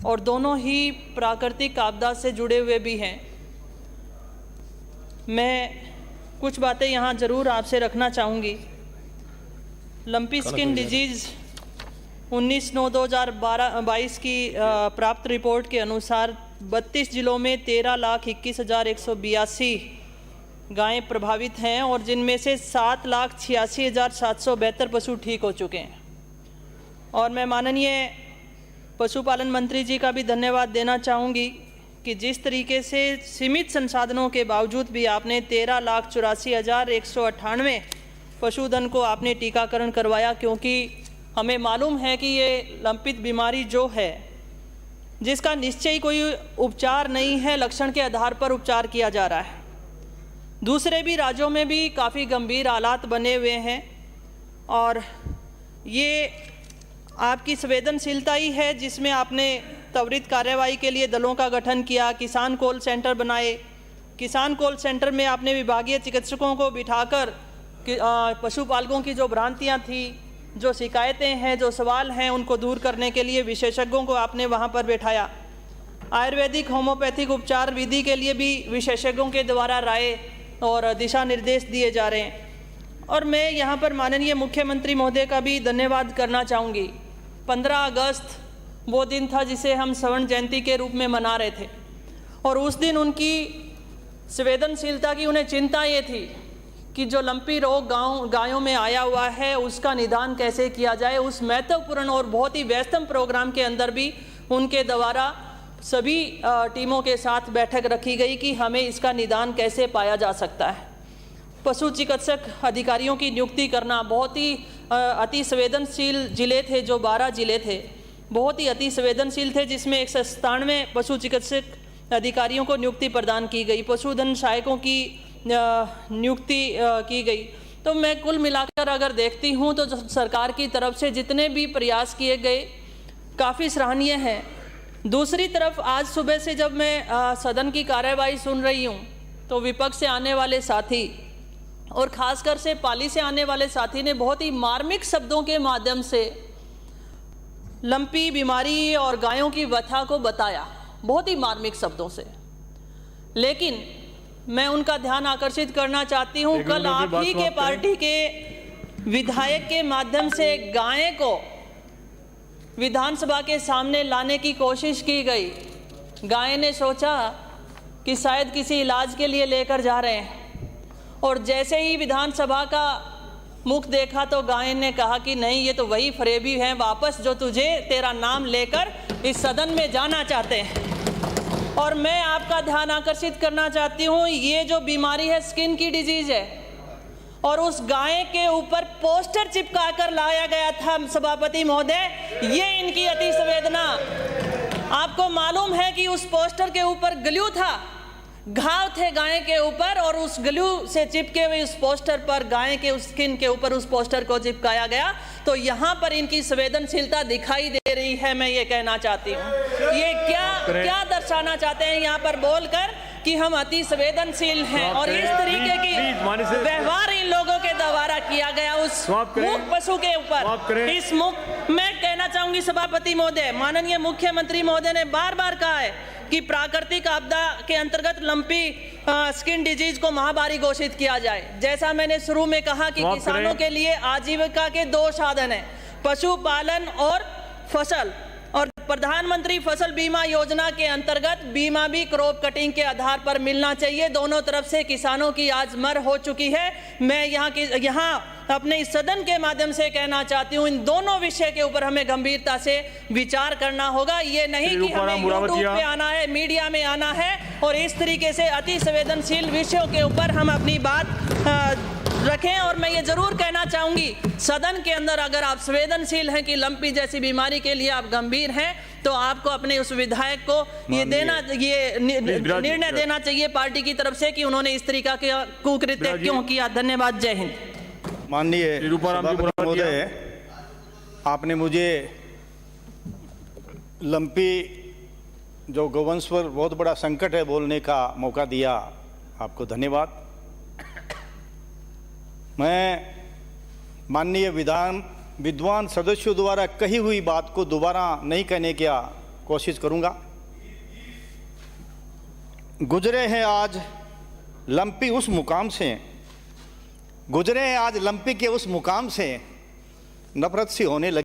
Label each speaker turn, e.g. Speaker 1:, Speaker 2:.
Speaker 1: और दोनों ही प्राकृतिक आपदा से जुड़े हुए भी हैं। मैं कुछ बातें यहाँ ज़रूर आपसे रखना चाहूँगी। लंपी स्किन डिजीज़ 19/9/2022 की प्राप्त रिपोर्ट के अनुसार 32 जिलों में 13,21,182 गायें प्रभावित हैं और जिनमें से 7,86,772 पशु ठीक हो चुके हैं। और मैं माननीय पशुपालन मंत्री जी का भी धन्यवाद देना चाहूँगी कि जिस तरीके से सीमित संसाधनों के बावजूद भी आपने 13,84,198 पशुधन को आपने टीकाकरण करवाया, क्योंकि हमें मालूम है कि ये लंपित बीमारी जो है जिसका निश्चय कोई उपचार नहीं है, लक्षण के आधार पर उपचार किया जा रहा है। दूसरे भी राज्यों में भी काफ़ी गंभीर हालात बने हुए हैं और ये आपकी संवेदनशीलता ही है जिसमें आपने त्वरित कार्यवाही के लिए दलों का गठन किया, किसान कॉल सेंटर बनाए। किसान कॉल सेंटर में आपने विभागीय चिकित्सकों को बिठाकर पशुपालकों की जो भ्रांतियां थी, जो शिकायतें हैं, जो सवाल हैं, उनको दूर करने के लिए विशेषज्ञों को आपने वहां पर बैठाया। आयुर्वेदिक होम्योपैथिक उपचार विधि के लिए भी विशेषज्ञों के द्वारा राय और दिशा निर्देश दिए जा रहे हैं। और मैं यहाँ पर माननीय मुख्यमंत्री महोदय का भी धन्यवाद करना चाहूँगी। 15 अगस्त वो दिन था जिसे हम स्वर्ण जयंती के रूप में मना रहे थे और उस दिन उनकी संवेदनशीलता की उन्हें चिंता ये थी कि जो लंपी रोग गायों में आया हुआ है उसका निदान कैसे किया जाए। उस महत्वपूर्ण और बहुत ही व्यस्तम प्रोग्राम के अंदर भी उनके द्वारा सभी टीमों के साथ बैठक रखी गई कि हमें इसका निदान कैसे पाया जा सकता है। पशु चिकित्सक अधिकारियों की नियुक्ति करना, बहुत ही अति संवेदनशील जिले थे, जो 12 जिले थे बहुत ही अति संवेदनशील थे, जिसमें 197 पशु चिकित्सक अधिकारियों को नियुक्ति प्रदान की गई, पशुधन सहायकों की नियुक्ति की गई। तो मैं कुल मिलाकर अगर देखती हूँ तो सरकार की तरफ से जितने भी प्रयास किए गए काफ़ी सराहनीय हैं। दूसरी तरफ आज सुबह से जब मैं सदन की कार्यवाही सुन रही हूँ तो विपक्ष से आने वाले साथी और ख़ासकर से पाली से आने वाले साथी ने बहुत ही मार्मिक शब्दों के माध्यम से लंपी बीमारी और गायों की व्यथा को बताया, बहुत ही मार्मिक शब्दों से। लेकिन मैं उनका ध्यान आकर्षित करना चाहती हूँ, कल आप ही के पार्टी के विधायक के माध्यम से गाय को विधानसभा के सामने लाने की कोशिश की गई। गाय ने सोचा कि शायद किसी इलाज के लिए लेकर जा रहे हैं और जैसे ही विधानसभा का मुख देखा तो गाय ने कहा कि नहीं, ये तो वही फरेबी हैं वापस जो तुझे तेरा नाम लेकर इस सदन में जाना चाहते हैं। और मैं आपका ध्यान आकर्षित करना चाहती हूँ, ये जो बीमारी है स्किन की डिजीज है और उस गाय के ऊपर पोस्टर चिपका कर लाया गया था सभापति महोदय, ये इनकी अति संवेदना। आपको मालूम है कि उस पोस्टर के ऊपर ग्लू था, घाव थे गाय के ऊपर और उस ग्लू से चिपके हुए उस पोस्टर पर गाय के उस स्किन के ऊपर उस पोस्टर को चिपकाया गया। तो यहाँ पर इनकी संवेदनशीलता दिखाई दे रही है। मैं ये कहना चाहती हूँ, ये क्या दर्शाना चाहते हैं यहाँ पर बोलकर कि हम अति संवेदनशील हैं और इस तरीके की व्यवहार इन लोगों के द्वारा किया गया उस मूक पशु के ऊपर। इस मैं कहना चाहूंगी सभापति महोदय, माननीय मुख्यमंत्री महोदय ने बार बार कहा है कि प्राकृतिक आपदा के अंतर्गत लंपी स्किन डिजीज को महामारी घोषित किया जाए। जैसा मैंने शुरू में कहा कि किसानों के लिए आजीविका के 2 साधन हैं, पशुपालन और फसल। और प्रधानमंत्री फसल बीमा योजना के अंतर्गत बीमा भी क्रॉप कटिंग के आधार पर मिलना चाहिए। दोनों तरफ से किसानों की आज मर हो चुकी है। मैं यहाँ अपने इस सदन के माध्यम से कहना चाहती हूँ, इन दोनों विषय के ऊपर हमें गंभीरता से विचार करना होगा। ये नहीं कि हमें यूट्यूब पे आना है, मीडिया में आना है और इस तरीके से अति संवेदनशील विषयों के ऊपर हम अपनी बात रखें। और मैं ये जरूर कहना चाहूंगी, सदन के अंदर अगर आप संवेदनशील हैं कि लंपी जैसी बीमारी के लिए आप गंभीर हैं तो आपको अपने उस विधायक को ये निर्णय देना चाहिए पार्टी की तरफ से कि उन्होंने इस तरीका के कुकृत्य क्यों किया। धन्यवाद। जय हिंद।
Speaker 2: माननीय महोदय, आपने मुझे लंपी जो गौवंश पर बहुत बड़ा संकट है बोलने का मौका दिया, आपको धन्यवाद। मैं माननीय विद्वान सदस्यों द्वारा कही हुई बात को दोबारा नहीं कहने की कोशिश करूंगा। गुजरे हैं आज लंपी उस मुकाम से, गुजरे हैं आज लंपी के उस मुकाम से, नफरत सी होने लगी।